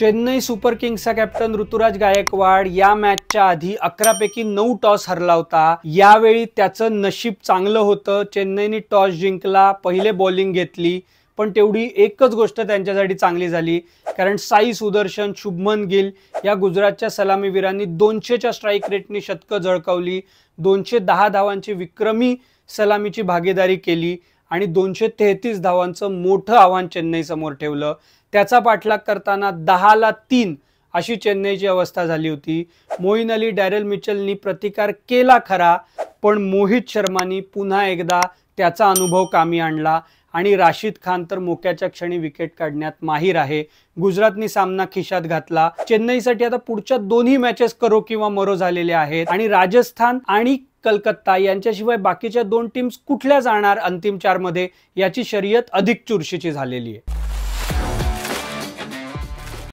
Chennai super किंग्सचा captain Ruturaj Gaikwad या मॅचच्या आधी 11 पैकी 9 टॉस हरला होता। यावेळी त्याचं नशीब चांगलं होतं। चेन्नईने टॉस जिंकला, पहिले बॉलिंग घेतली, पण तेवढी एकच गोष्ट त्यांच्यासाठी चांगली झाली, कारण साई सुदर्शन, शुभमन गिल या गुजरातच्या सलामीवीरांनी 200च्या स्ट्राईक रेटने शतकं झळकावली, 210 धावांची विक्रमी सलामीची भागीदारी केली आणि 233 धावांचं मोठं आव्हान चेन्नई समोर ठेवलं। त्याचा पाठलाग करताना 10-3 अशी चेन्नईची अवस्था झाली होती। मोईन अली, डॅरेल मिचेलनी प्रतिकार केला खरा, पण मोहित शर्मानी पुन्हा एकदा त्याचा अनुभव कामी आणला आणि राशिद खान तर मोक्याच्या क्षणी विकेट काढण्यात माहिर आहे। गुजरातनी सामना खिशात घातला। चेन्नईसाठी आता पुढच्या दोन्ही मॅचेस करो किंवा मरो झालेल्या आहेत आणि राजस्थान आणि कलकत्ता यांच्याशिवाय बाकीच्या 2 टीम्स कुठल्या जाणार अंतिम 4 मध्ये याची शर्यत अधिक चुरशीची झालेली आहे।